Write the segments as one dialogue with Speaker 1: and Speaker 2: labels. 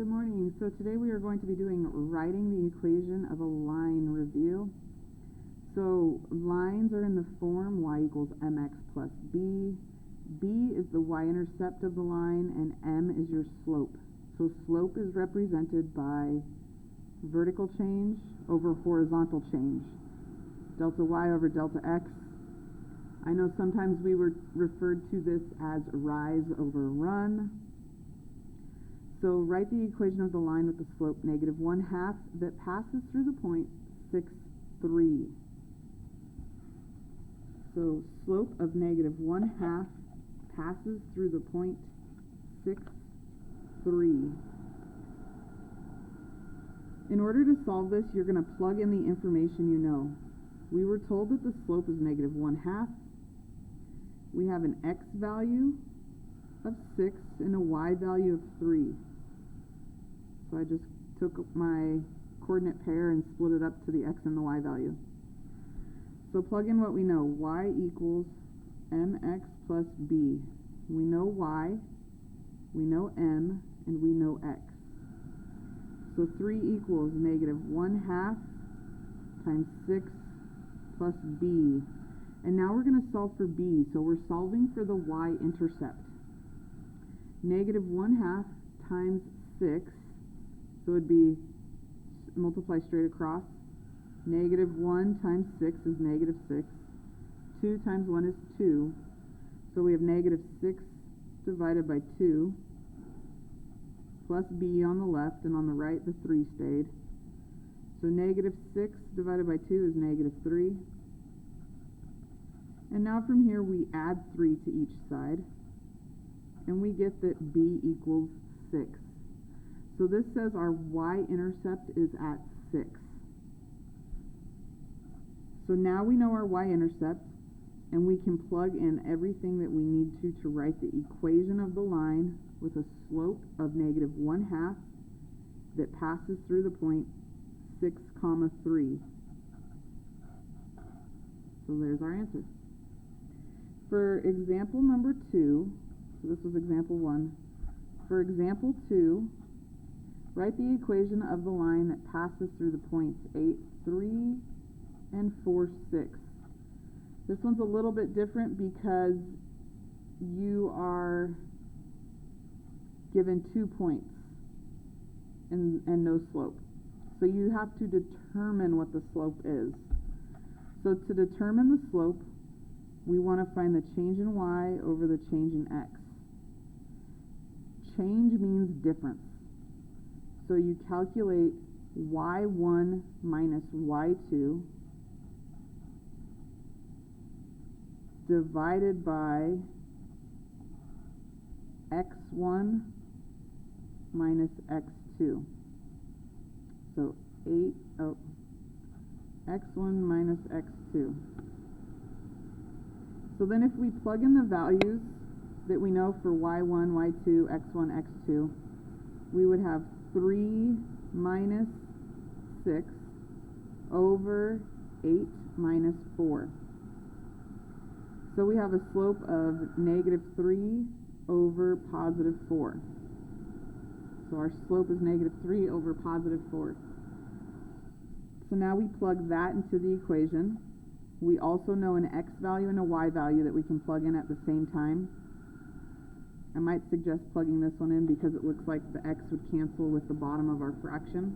Speaker 1: Good morning. So today we are going to be doing writing the equation of a line review. So lines are in the form y equals mx plus b. B is the y-intercept of the line and m is your slope. So slope is represented by vertical change over horizontal change. Delta y over delta x. I know sometimes we were referred to this as rise over run. So write the equation of the line with the slope -1/2 that passes through the point 6, 3. So slope of -1/2 passes through the point 6, 3. In order to solve this, you're going to plug in the information you know. We were told that the slope is -1/2. We have an x value of 6 and a y value of 3. So I just took my coordinate pair and split it up to the x and the y value. So plug in what we know. Y equals mx plus b. We know y, we know m, and we know x. So 3 equals -1/2 times 6 plus b. And now we're going to solve for b. So we're solving for the y-intercept. -1/2 times 6. So it would be multiply straight across. -1 times 6 is -6. 2 times 1 is 2. So we have -6 divided by 2 plus b on the left, and on the right the 3 stayed. So -6 divided by 2 is -3. And now from here we add 3 to each side, and we get that b equals 6. So this says our y-intercept is at 6. So now we know our y-intercept, and we can plug in everything that we need to write the equation of the line with a slope of -1/2 that passes through the point 6, 3. So there's our answer. For example number 2, so this was example 1. For example 2, write the equation of the line that passes through the points 8, 3 and 4, 6. This one's a little bit different because you are given 2 points and no slope. So you have to determine what the slope is. So to determine the slope, we want to find the change in y over the change in x. Change means difference. So you calculate y1 minus y2 divided by x1 minus x2. So x1 minus x2. So then if we plug in the values that we know for y1, y2, x1, x2, we would have 3 minus 6 over 8 minus 4. So we have a slope of -3 over +4. So our slope is -3 over +4. So now we plug that into the equation. We also know an x value and a y value that we can plug in at the same time. I might suggest plugging this one in because it looks like the x would cancel with the bottom of our fraction.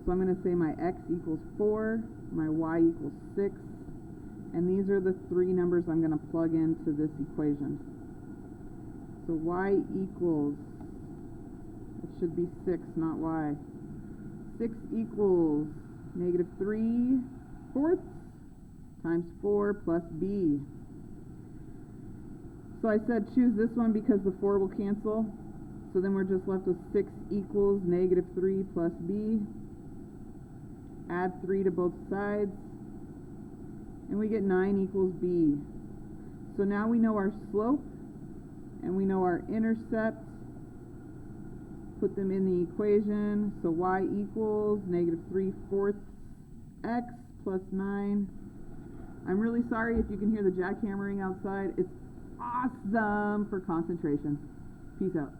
Speaker 1: So I'm going to say my x equals 4, my y equals 6, and these are the 3 numbers I'm going to plug into this equation. So y equals, it should be 6, not y. 6 equals -3/4 times 4 plus b. So I said choose this one because the 4 will cancel. So then we're just left with 6 equals -3 plus b. Add 3 to both sides, and we get 9 equals b. So now we know our slope, and we know our intercept. Put them in the equation. So y equals -3/4 x plus 9. I'm really sorry if you can hear the jackhammering outside. It's awesome for concentration. Peace out.